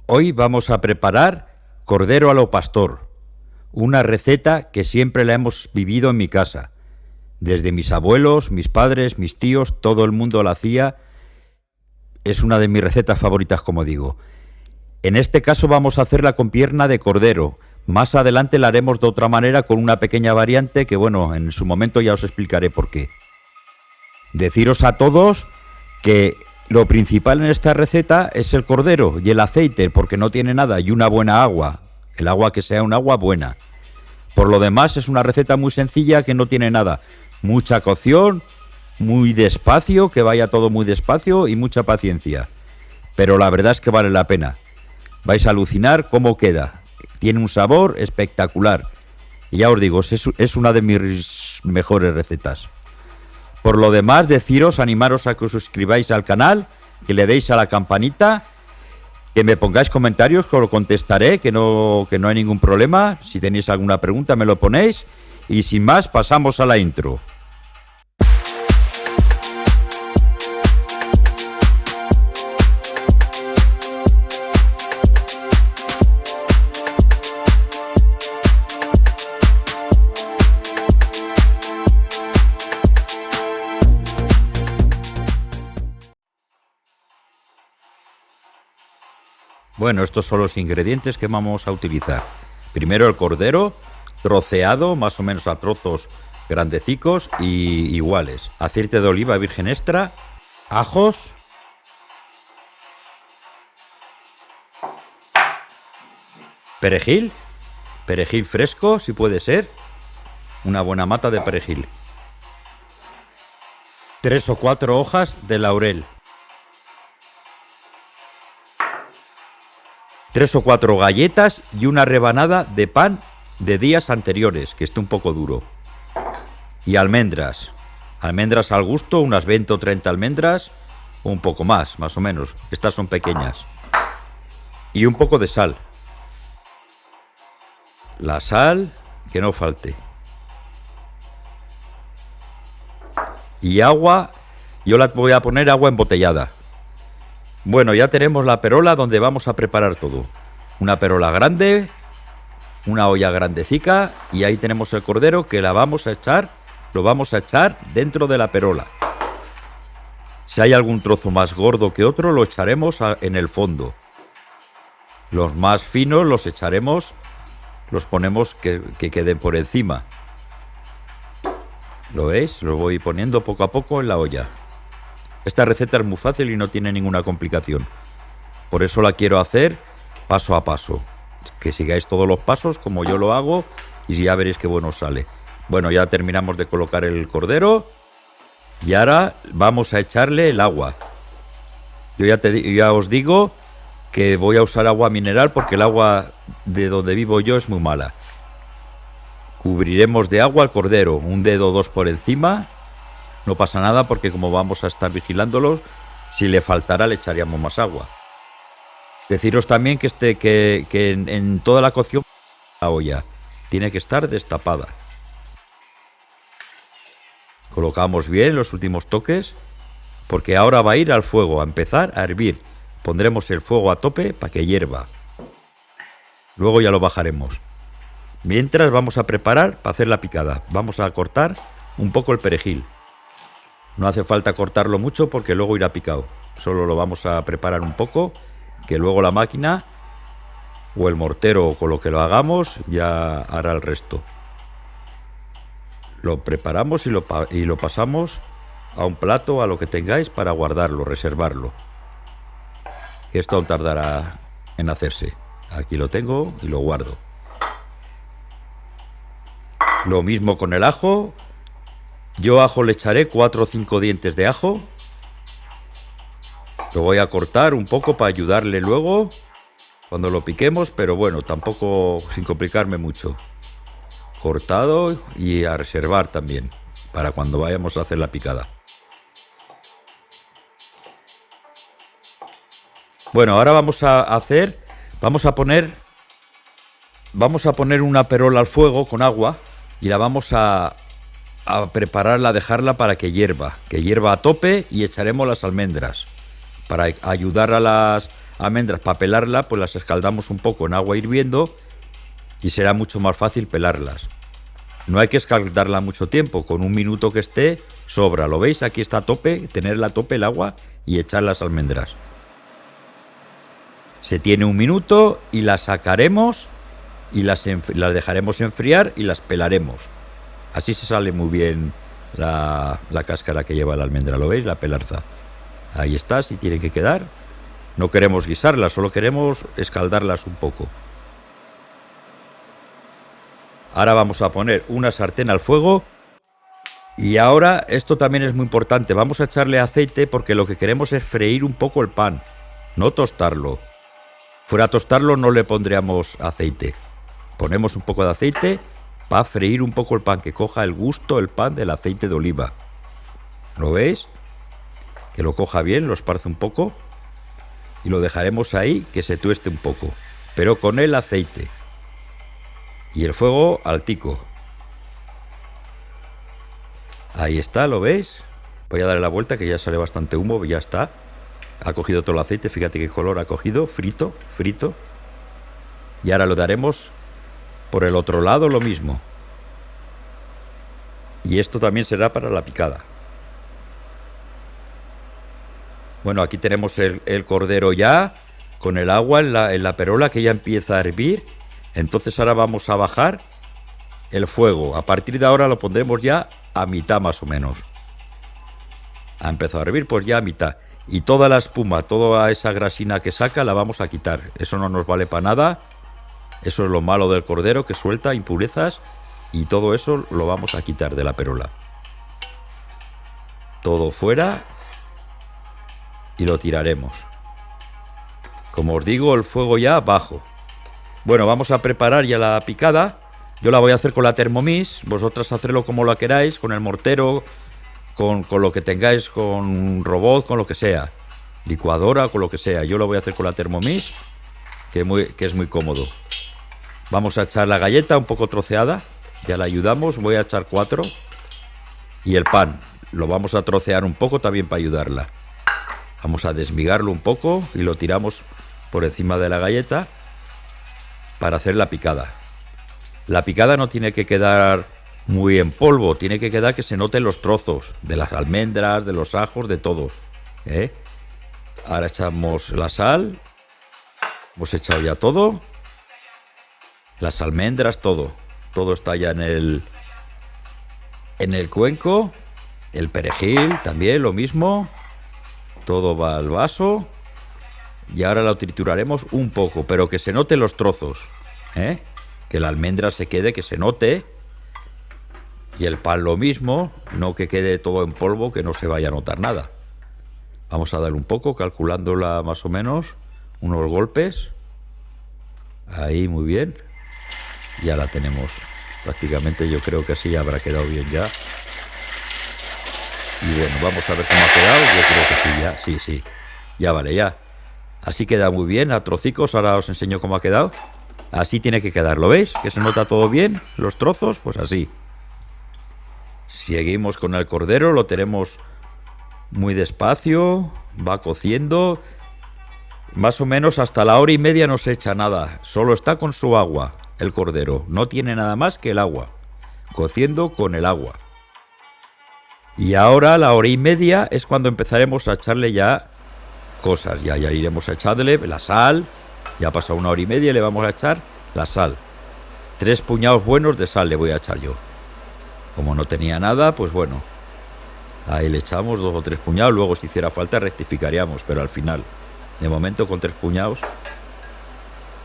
Hoy vamos a preparar cordero a lo pastor, una receta que siempre la hemos vivido en mi casa. Desde mis abuelos, mis padres, mis tíos, todo el mundo la hacía. Es una de mis recetas favoritas, como digo. En este caso vamos a hacerla con pierna de cordero. Más adelante la haremos de otra manera con una pequeña variante que, bueno, en su momento ya os explicaré por qué. Deciros a todos que lo principal en esta receta es el cordero y el aceite, porque no tiene nada, y una buena agua. El agua que sea un agua buena. Por lo demás es una receta muy sencilla que no tiene nada. Mucha cocción, muy despacio, que vaya todo muy despacio y mucha paciencia. Pero la verdad es que vale la pena. Vais a alucinar cómo queda. Tiene un sabor espectacular. Y ya os digo, es una de mis mejores recetas. Por lo demás, deciros, animaros a que os suscribáis al canal, que le deis a la campanita, que me pongáis comentarios, que os lo contestaré, que no hay ningún problema. Si tenéis alguna pregunta me lo ponéis. Y sin más, pasamos a la intro. Bueno, estos son los ingredientes que vamos a utilizar. Primero el cordero, troceado, más o menos a trozos grandecicos y iguales. Aceite de oliva virgen extra, ajos, perejil fresco si puede ser, una buena mata de perejil, 3 o 4 hojas de laurel, 3 o 4 galletas y una rebanada de pan de días anteriores, que esté un poco duro. Y almendras. Almendras al gusto, unas 20 o 30 almendras, o un poco más o menos. Estas son pequeñas. Y un poco de sal. La sal, que no falte. Y agua, yo la voy a poner agua embotellada. Bueno, ya tenemos la perola donde vamos a preparar todo. Una perola grande, una olla grandecica, y ahí tenemos el cordero que lo vamos a echar dentro de la perola. Si hay algún trozo más gordo que otro, lo echaremos en el fondo. Los más finos los echaremos, los ponemos que queden por encima. ¿Lo veis? Lo voy poniendo poco a poco en la olla. Esta receta es muy fácil y no tiene ninguna complicación. Por eso la quiero hacer paso a paso. Que sigáis todos los pasos como yo lo hago y ya veréis qué bueno sale. Bueno, ya terminamos de colocar el cordero y ahora vamos a echarle el agua. Yo ya os digo que voy a usar agua mineral porque el agua de donde vivo yo es muy mala. Cubriremos de agua el cordero, un dedo o dos por encima. No pasa nada porque como vamos a estar vigilándolos, si le faltará le echaríamos más agua. Deciros también que en toda la cocción la olla tiene que estar destapada. Colocamos bien los últimos toques porque ahora va a ir al fuego, a empezar a hervir. Pondremos el fuego a tope para que hierva. Luego ya lo bajaremos. Mientras vamos a preparar para hacer la picada. Vamos a cortar un poco el perejil. No hace falta cortarlo mucho porque luego irá picado. Solo lo vamos a preparar un poco, que luego la máquina o el mortero o con lo que lo hagamos ya hará el resto. Lo preparamos y lo pasamos a un plato, a lo que tengáis para guardarlo, reservarlo. Esto aún tardará en hacerse. Aquí lo tengo y lo guardo. Lo mismo con el ajo. Yo ajo le echaré 4 o 5 dientes de ajo. Lo voy a cortar un poco para ayudarle luego cuando lo piquemos, pero bueno, tampoco sin complicarme mucho. Cortado y a reservar también para cuando vayamos a hacer la picada. Bueno, ahora vamos a poner una perola al fuego con agua y la vamos a prepararla, a dejarla para que hierva a tope y echaremos las almendras. Para ayudar a las almendras para pelarla, pues las escaldamos un poco en agua hirviendo y será mucho más fácil pelarlas. No hay que escaldarla mucho tiempo, con 1 minuto que esté sobra. ¿Lo veis? Aquí está a tope, tenerla a tope el agua y echar las almendras. Se tiene 1 minuto y las sacaremos y las dejaremos enfriar y las pelaremos. Así se sale muy bien la cáscara que lleva la almendra, ¿lo veis? La pelarza. Ahí está, así tiene que quedar. No queremos guisarlas, solo queremos escaldarlas un poco. Ahora vamos a poner una sartén al fuego. Y ahora, esto también es muy importante, vamos a echarle aceite porque lo que queremos es freír un poco el pan, no tostarlo. Fuera a tostarlo no le pondríamos aceite. Ponemos un poco de aceite para freír un poco el pan, que coja el gusto el pan del aceite de oliva. ¿Lo veis? Que lo coja bien, lo esparce un poco y lo dejaremos ahí que se tueste un poco, pero con el aceite. Y el fuego altico. Ahí está, ¿lo veis? Voy a darle la vuelta que ya sale bastante humo, ya está. Ha cogido todo el aceite, fíjate qué color ha cogido, frito. Y ahora lo daremos por el otro lado lo mismo. Y esto también será para la picada. Bueno, aquí tenemos el cordero ya, con el agua en la perola que ya empieza a hervir. Entonces ahora vamos a bajar el fuego. A partir de ahora lo pondremos ya a mitad más o menos. Ha empezado a hervir, pues ya a mitad. Y toda la espuma, toda esa grasina que saca la vamos a quitar. Eso no nos vale para nada. Eso es lo malo del cordero, que suelta impurezas. Y todo eso lo vamos a quitar de la perola. Todo fuera. Y lo tiraremos. Como os digo, el fuego ya bajo. Bueno, vamos a preparar ya la picada. Yo la voy a hacer con la Thermomix. Vosotras hacerlo como lo queráis, con el mortero, con lo que tengáis, con un robot, con lo que sea. Licuadora, con lo que sea. Yo lo voy a hacer con la Thermomix, que es muy cómodo. Vamos a echar la galleta un poco troceada. Ya la ayudamos. Voy a echar 4. Y el pan. Lo vamos a trocear un poco también para ayudarla. Vamos a desmigarlo un poco y lo tiramos por encima de la galleta para hacer la picada. La picada no tiene que quedar muy en polvo, tiene que quedar que se noten los trozos de las almendras, de los ajos, de todo. Ahora echamos la sal. Hemos echado ya todo. Las almendras, todo. Todo está ya en el cuenco. El perejil también, lo mismo. Todo va al vaso. Y ahora lo trituraremos un poco, pero que se noten los trozos. Que la almendra se quede, que se note. Y el pan lo mismo, no que quede todo en polvo, que no se vaya a notar nada. Vamos a darle un poco, calculándola más o menos, unos golpes. Ahí, muy bien. Ya la tenemos prácticamente, yo creo que así habrá quedado bien ya. Y bueno, vamos a ver cómo ha quedado. Yo creo que sí, ya, sí. Ya vale, ya. Así queda muy bien, a trocicos. Ahora os enseño cómo ha quedado. Así tiene que quedar, ¿lo veis? Que se nota todo bien, los trozos, pues así. Seguimos con el cordero, lo tenemos muy despacio, va cociendo. Más o menos hasta la 1h30 no se echa nada, solo está con su agua, el cordero. No tiene nada más que el agua, cociendo con el agua. Y ahora, a la 1h30, es cuando empezaremos a echarle ya cosas. Ya iremos a echarle la sal. Ya ha pasado 1h30 y le vamos a echar la sal. 3 puñados buenos de sal le voy a echar yo. Como no tenía nada, pues bueno. Ahí le echamos 2 o 3 puñados. Luego, si hiciera falta, rectificaríamos. Pero al final, de momento, con 3 puñados.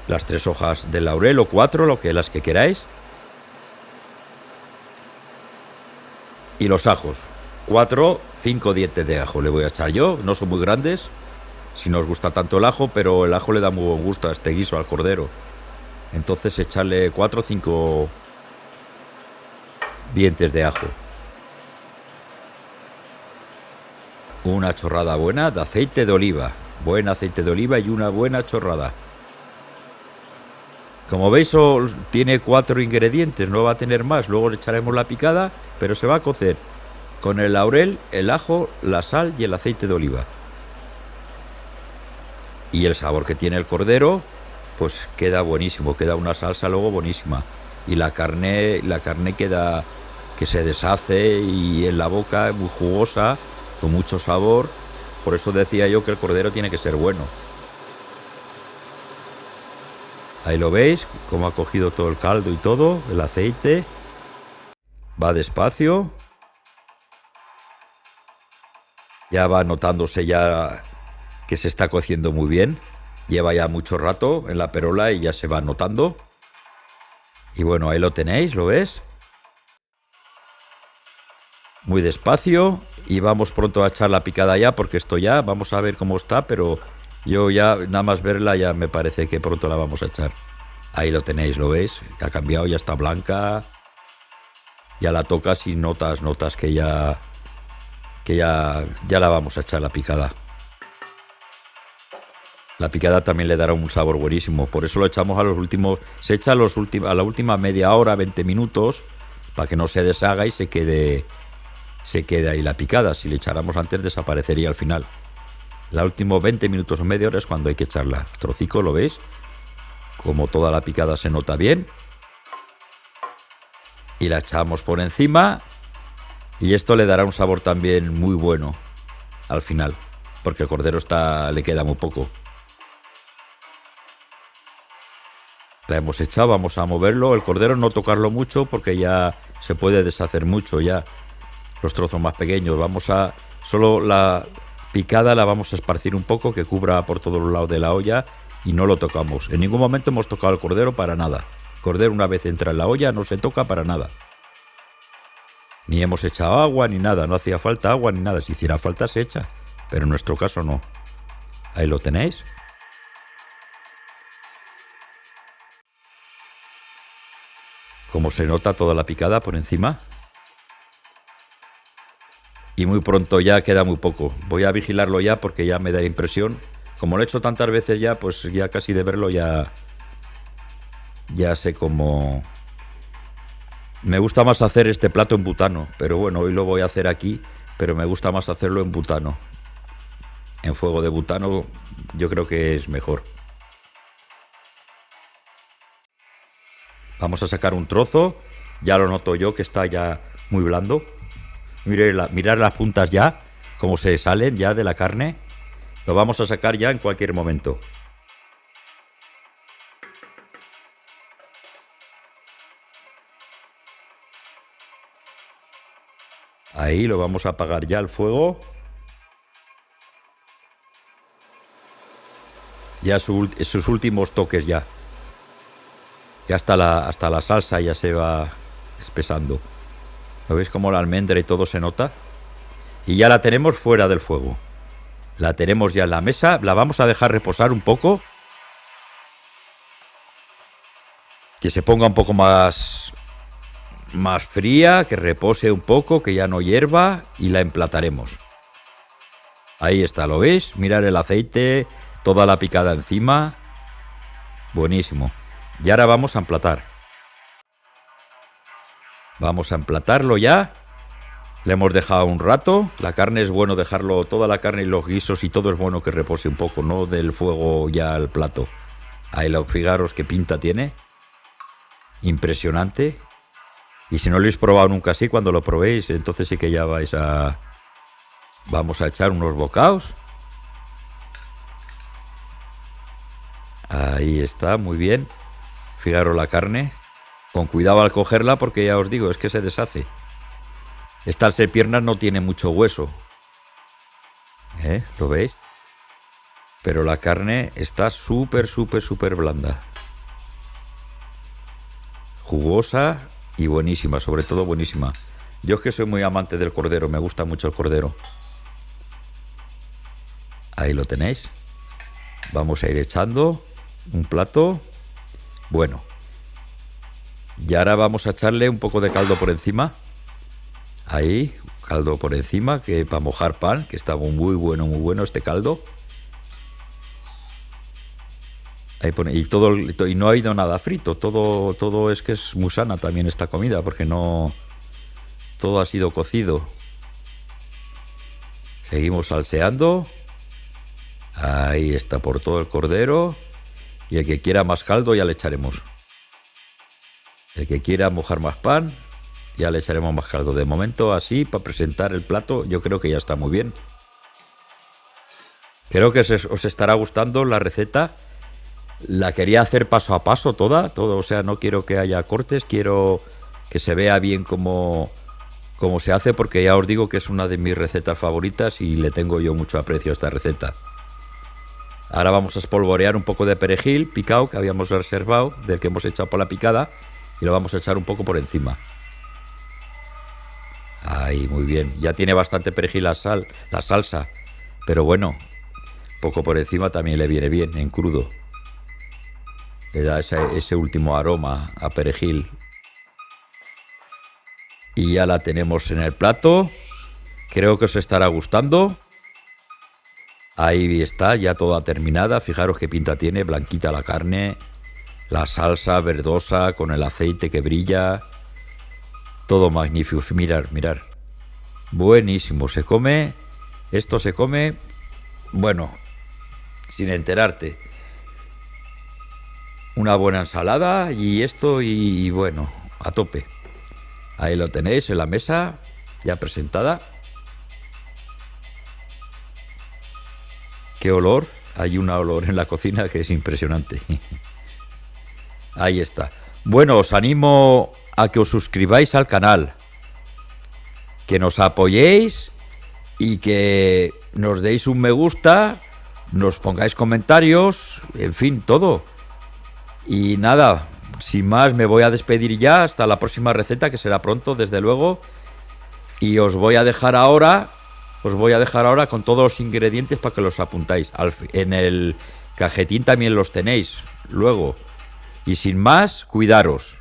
Las 3 hojas de laurel o 4, las que queráis. Y los ajos. 4, 5 dientes de ajo le voy a echar yo. No son muy grandes, si no os gusta tanto el ajo, pero el ajo le da muy buen gusto a este guiso, al cordero. Entonces echarle 4 o 5 dientes de ajo. Una chorrada buena de aceite de oliva. Buen aceite de oliva y una buena chorrada. Como veis, tiene 4 ingredientes, no va a tener más. Luego le echaremos la picada, pero se va a cocer con el laurel, el ajo, la sal y el aceite de oliva. Y el sabor que tiene el cordero, pues queda buenísimo, queda una salsa luego buenísima. Y la carne queda que se deshace y en la boca muy jugosa, con mucho sabor. Por eso decía yo que el cordero tiene que ser bueno. Ahí lo veis, cómo ha cogido todo el caldo y todo, el aceite. Va despacio. Ya va notándose ya que se está cociendo muy bien. Lleva ya mucho rato en la perola y ya se va notando. Y bueno, ahí lo tenéis, ¿lo ves? Muy despacio y vamos pronto a echar la picada ya porque esto ya, vamos a ver cómo está, pero yo ya nada más verla ya me parece que pronto la vamos a echar. Ahí lo tenéis, ¿lo veis? Ha cambiado, ya está blanca. Ya la tocas y notas que ya la vamos a echar la picada. La picada también le dará un sabor buenísimo, por eso lo echamos a los últimos, se echa a la última media hora, 20 minutos, para que no se deshaga y se quede ahí la picada. Si le echáramos antes desaparecería al final. La últimos 20 minutos o media hora es cuando hay que echarla. Trocico, ¿lo veis? Como toda la picada se nota bien. Y la echamos por encima. Y esto le dará un sabor también muy bueno al final, porque el cordero le queda muy poco. La hemos echado, vamos a moverlo. El cordero no tocarlo mucho porque ya se puede deshacer mucho ya. Los trozos más pequeños. Solo la picada la vamos a esparcir un poco, que cubra por todos los lados de la olla, y no lo tocamos. En ningún momento hemos tocado el cordero para nada. El cordero, una vez entra en la olla, no se toca para nada. Ni hemos echado agua ni nada, no hacía falta agua ni nada. Si hiciera falta se echa, pero en nuestro caso no. Ahí lo tenéis. Como se nota toda la picada por encima. Y muy pronto ya queda muy poco. Voy a vigilarlo ya porque ya me da impresión. Como lo he hecho tantas veces ya, pues ya casi de verlo ya sé cómo. Me gusta más hacer este plato en butano, pero bueno, hoy lo voy a hacer aquí, pero me gusta más hacerlo en butano. En fuego de butano yo creo que es mejor. Vamos a sacar un trozo, ya lo noto yo que está ya muy blando. Mirad las puntas ya, cómo se salen ya de la carne. Lo vamos a sacar ya en cualquier momento. Ahí lo vamos a apagar ya el fuego. Ya sus últimos toques ya. Ya hasta la salsa ya se va espesando. ¿Lo veis como la almendra y todo se nota? Y ya la tenemos fuera del fuego. La tenemos ya en la mesa. La vamos a dejar reposar un poco. Que se ponga un poco más fría, que repose un poco, que ya no hierva, y la emplataremos. Ahí está, ¿lo veis? Mirad el aceite, toda la picada encima. Buenísimo. Y ahora vamos a emplatar. Vamos a emplatarlo ya. Le hemos dejado un rato. La carne es bueno dejarlo, toda la carne y los guisos y todo es bueno que repose un poco, no del fuego ya al plato. Ahí fijaros qué pinta tiene. Impresionante. Y si no lo habéis probado nunca así, cuando lo probéis, entonces sí que ya vais a. Vamos a echar unos bocados. Ahí está, muy bien. Fijaros la carne. Con cuidado al cogerla porque ya os digo, es que se deshace. Esta al ser piernas no tiene mucho hueso. ¿Lo veis? Pero la carne está súper blanda. Jugosa y buenísima, sobre todo buenísima. Yo es que soy muy amante del cordero, me gusta mucho el cordero. Ahí lo tenéis. Vamos a ir echando un plato. Bueno. Y ahora vamos a echarle un poco de caldo por encima. Ahí, caldo por encima, que para mojar pan, que está muy bueno este caldo. Ahí pone, y no ha ido nada frito, todo es que es muy sana también esta comida, porque no todo ha sido cocido. Seguimos salseando. Ahí está por todo el cordero. Y el que quiera más caldo ya le echaremos. El que quiera mojar más pan, ya le echaremos más caldo. De momento, así, para presentar el plato, yo creo que ya está muy bien. Creo que os estará gustando la receta. La quería hacer paso a paso todo, o sea, no quiero que haya cortes, quiero que se vea bien cómo se hace, porque ya os digo que es una de mis recetas favoritas y le tengo yo mucho aprecio a esta receta. Ahora vamos a espolvorear un poco de perejil picado que habíamos reservado, del que hemos echado por la picada, y lo vamos a echar un poco por encima. Ahí, muy bien. Ya tiene bastante perejil la salsa, pero bueno, poco por encima también le viene bien, en crudo. Le da ese último aroma a perejil. Y ya la tenemos en el plato. Creo que os estará gustando. Ahí está, ya toda terminada. Fijaros qué pinta tiene, blanquita la carne, la salsa verdosa con el aceite que brilla. Todo magnífico. Mirar. Buenísimo. Esto se come, bueno, sin enterarte. Una buena ensalada y esto y bueno, a tope. Ahí lo tenéis en la mesa, ya presentada. Qué olor, hay un olor en la cocina que es impresionante. Ahí está. Bueno, os animo a que os suscribáis al canal, que nos apoyéis y que nos deis un me gusta, nos pongáis comentarios, en fin, todo. Y nada, sin más me voy a despedir ya hasta la próxima receta, que será pronto, desde luego. Y os voy a dejar ahora con todos los ingredientes para que los apuntáis. En el cajetín también los tenéis luego. Y sin más, cuidaros.